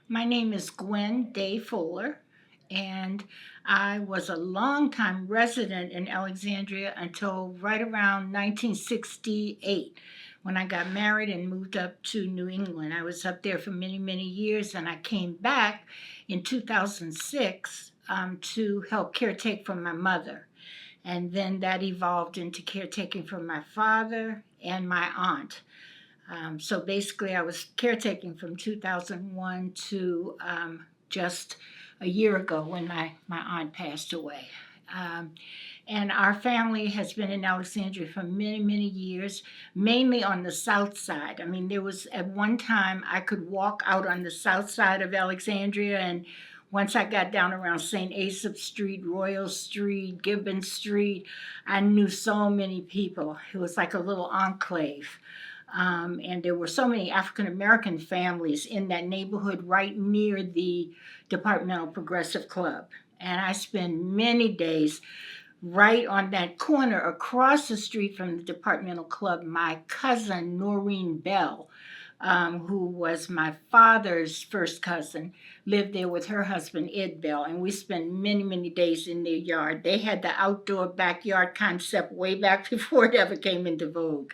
My name is Gwen Day Fuller, and I was a longtime resident in Alexandria until right around 1968 when I got married and moved up to New England. I was up there for many, many years, and I came back in 2006 to help caretake for my mother. And then that evolved into caretaking for my father and my aunt. So basically, I was caretaking from 2001 to just a year ago when my aunt passed away. Um, and our family has been in Alexandria for many, many years, mainly on the south side. I mean, there was at one time I could walk out on the south side of Alexandria, and once I got down around St. Asaph Street, Royal Street, Gibbon Street, I knew so many people. It was like a little enclave. And there were so many African American families in that neighborhood right near the Departmental Progressive Club. And I spent many days right on that corner across the street from the Departmental Club. My cousin, Noreen Bell, who was my father's first cousin, lived there with her husband, Ed Bell, and we spent many, many days in their yard. They had the outdoor backyard concept way back before it ever came into vogue.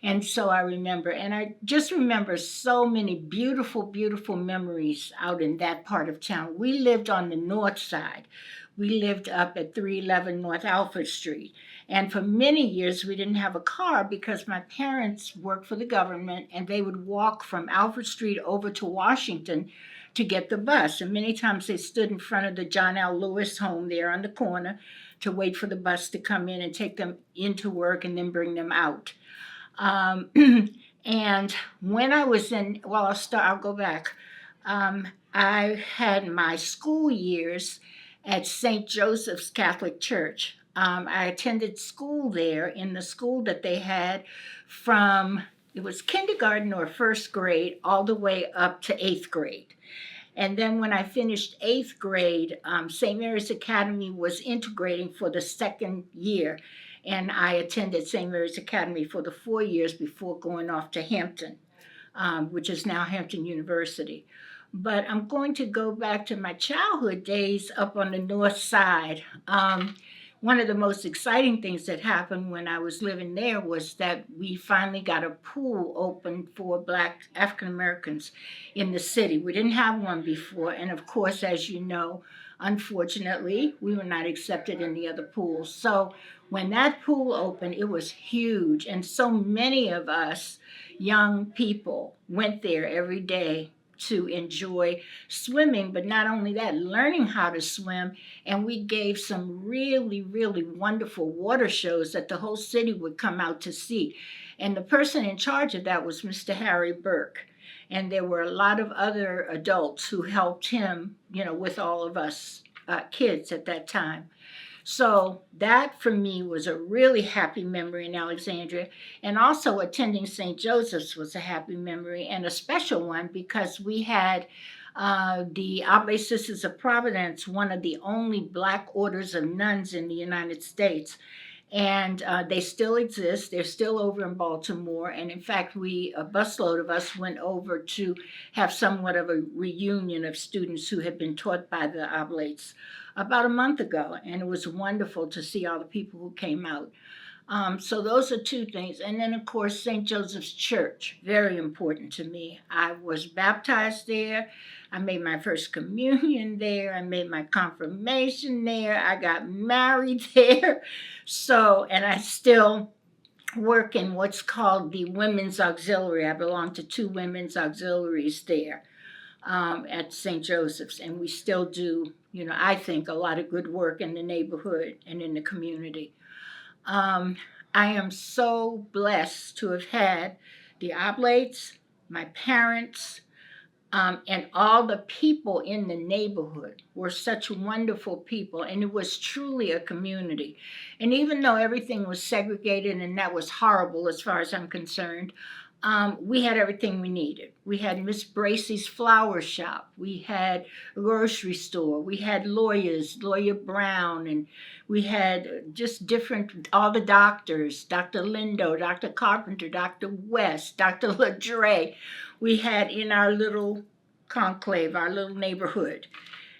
And so I remember, and I just remember so many beautiful, beautiful memories out in that part of town. We lived on the north side. We lived up at 311 North Alfred Street. And for many years, we didn't have a car because my parents worked for the government and they would walk from Alfred Street over to Washington to get the bus. And many times they stood in front of the John L. Lewis home there on the corner to wait for the bus to come in and take them into work and then bring them out. Um, and when I was in, well, I'll go back. I had my school years at St. Joseph's Catholic Church. I attended school there in the school that they had from, it was kindergarten or first grade all the way up to eighth grade. And then when I finished eighth grade, St. Mary's Academy was integrating for the second year. And I attended St. Mary's Academy for the 4 years before going off to Hampton, which is now Hampton University. But I'm going to go back to my childhood days up on the north side. One of the most exciting things that happened when I was living there was that we finally got a pool open for Black African Americans in the city. We didn't have one before, and of course, as you know, unfortunately, we were not accepted in the other pools. So when that pool opened, it was huge, and so many of us young people went there every day to enjoy swimming, but not only that, learning how to swim. And we gave some really, really wonderful water shows that the whole city would come out to see. And the person in charge of that was Mr. Harry Burke. And there were a lot of other adults who helped him, with all of us kids at that time. So that for me was a really happy memory in Alexandria. And also attending St. Joseph's was a happy memory and a special one because we had the Oblate Sisters of Providence, one of the only Black orders of nuns in the United States. And they still exist. They're still over in Baltimore. And in fact, a busload of us went over to have somewhat of a reunion of students who had been taught by the Oblates about a month ago. And it was wonderful to see all the people who came out. So those are two things. And then, of course, St. Joseph's Church, very important to me. I was baptized there. I made my first communion there. I made my confirmation there. I got married there. So, and I still work in what's called the Women's Auxiliary. I belong to two women's auxiliaries there at St. Joseph's. And we still do, I think, a lot of good work in the neighborhood and in the community. I am so blessed to have had the Oblates, my parents, and all the people in the neighborhood were such wonderful people, and it was truly a community. And even though everything was segregated, and that was horrible as far as I'm concerned, we had everything we needed. We had Miss Bracey's flower shop. We had a grocery store. We had lawyers, Lawyer Brown, and we had just all the doctors, Dr. Lindo, Dr. Carpenter, Dr. West, Dr. LaDre. We had in our little conclave, our little neighborhood.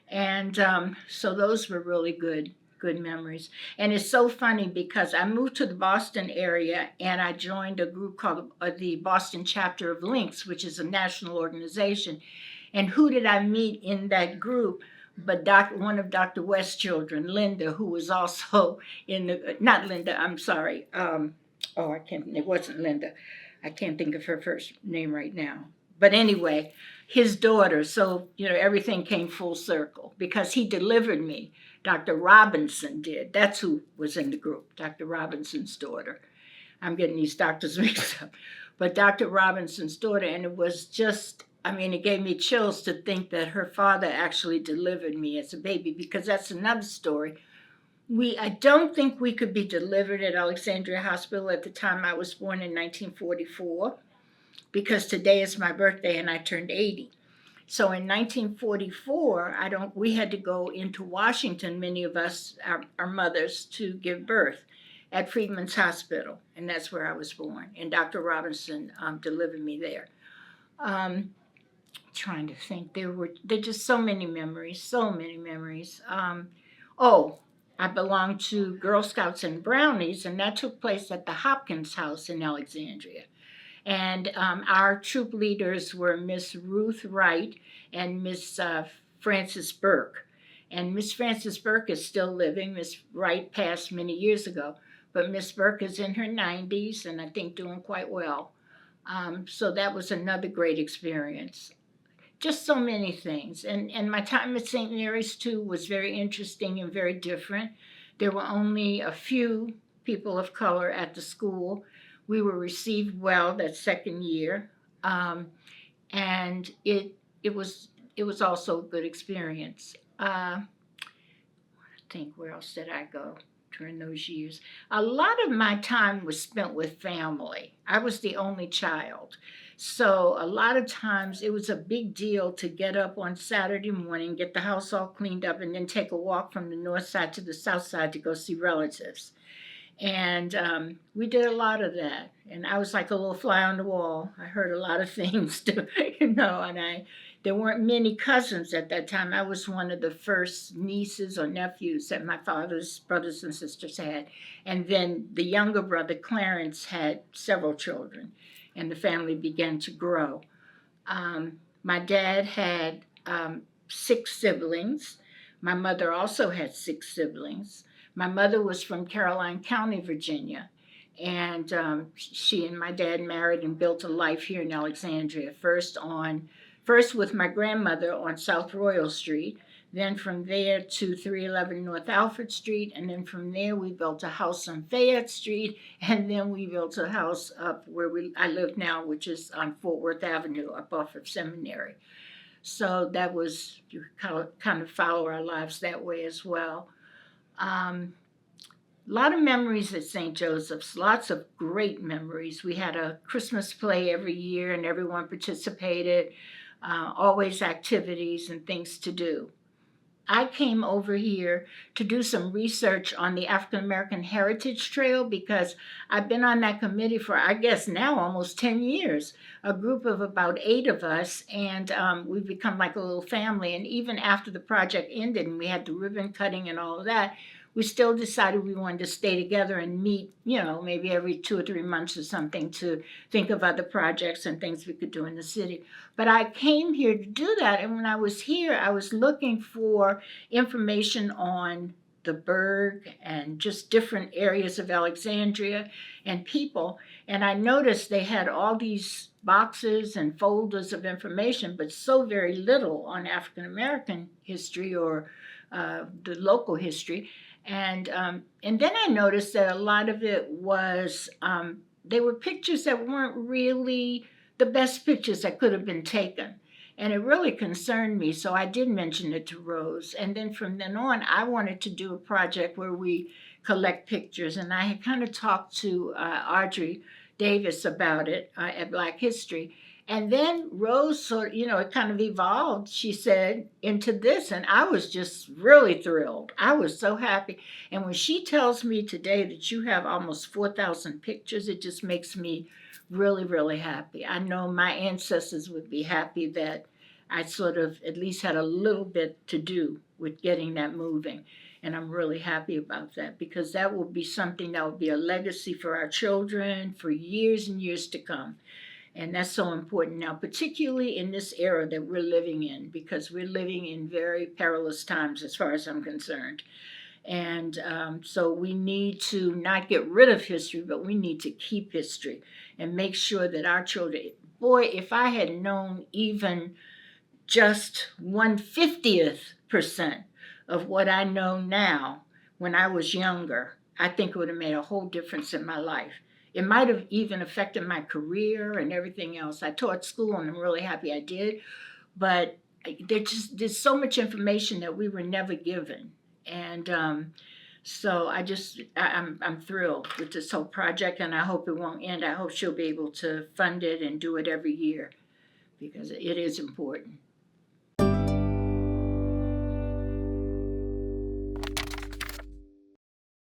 And so those were really good memories. And it's so funny because I moved to the Boston area and I joined a group called the Boston Chapter of Links, which is a national organization. And who did I meet in that group? But one of Dr. West's children, Linda, who was also in the, not Linda, I'm sorry. It wasn't Linda. I can't think of her first name right now. But anyway, his daughter. So, everything came full circle because he delivered me. Dr. Robinson did. That's who was in the group, Dr. Robinson's daughter. I'm getting these doctors mixed up. But Dr. Robinson's daughter, and it was just, it gave me chills to think that her father actually delivered me as a baby, because that's another story. I don't think we could be delivered at Alexandria Hospital at the time I was born in 1944, because today is my birthday and I turned 80. So in 1944, we had to go into Washington, many of us, our mothers, to give birth at Freedman's Hospital, and that's where I was born. And Dr. Robinson delivered me there. Trying to think, there just so many memories, I belonged to Girl Scouts and Brownies, and that took place at the Hopkins House in Alexandria. And our troop leaders were Miss Ruth Wright and Miss Frances Burke. And Miss Frances Burke is still living. Miss Wright passed many years ago, but Miss Burke is in her 90s and I think doing quite well. So that was another great experience. Just so many things. And my time at St. Mary's, too, was very interesting and very different. There were only a few people of color at the school. We were received well that second year. And it was also a good experience. I think, where else did I go during those years? A lot of my time was spent with family. I was the only child. So a lot of times it was a big deal to get up on Saturday morning, get the house all cleaned up, and then take a walk from the north side to the south side to go see relatives. And we did a lot of that. And I was like a little fly on the wall. I heard a lot of things, too, and there weren't many cousins at that time. I was one of the first nieces or nephews that my father's brothers and sisters had. And then the younger brother, Clarence, had several children, and the family began to grow. My dad had 6 siblings. My mother also had 6 siblings. My mother was from Caroline County, Virginia, and she and my dad married and built a life here in Alexandria, first with my grandmother on South Royal Street, then from there to 311 North Alfred Street, and then from there we built a house on Fayette Street, and then we built a house up where I live now, which is on Fort Worth Avenue, up off of Seminary. So that was, you kind of follow our lives that way as well. A lot of memories at St. Joseph's, lots of great memories. We had a Christmas play every year and everyone participated, always activities and things to do. I came over here to do some research on the African American Heritage Trail because I've been on that committee for, I guess, now almost 10 years, a group of about 8 of us, and we've become like a little family. And even after the project ended and we had the ribbon cutting and all of that, we still decided we wanted to stay together and meet, maybe every 2 or 3 months or something to think of other projects and things we could do in the city. But I came here to do that, and when I was here, I was looking for information on the Burg and just different areas of Alexandria and people, and I noticed they had all these boxes and folders of information, but so very little on African American history or the local history. And then I noticed that a lot of it was, they were pictures that weren't really the best pictures that could have been taken. And it really concerned me, so I did mention it to Rose. And then from then on, I wanted to do a project where we collect pictures. And I had kind of talked to Audrey Davis about it at Black History. And then Rose, it kind of evolved, she said, into this. And I was just really thrilled. I was so happy. And when she tells me today that you have almost 4,000 pictures, it just makes me really, really happy. I know my ancestors would be happy that I sort of at least had a little bit to do with getting that moving. And I'm really happy about that because that will be something that will be a legacy for our children for years and years to come. And that's so important now, particularly in this era that we're living in, because we're living in very perilous times as far as I'm concerned. And so we need to not get rid of history, but we need to keep history and make sure that our children, boy, if I had known even just 1/50th% of what I know now when I was younger, I think it would have made a whole difference in my life. It might have even affected my career and everything else. I taught school and I'm really happy I did, but there's so much information that we were never given. And so I'm thrilled with this whole project and I hope it won't end. I hope she'll be able to fund it and do it every year because it is important.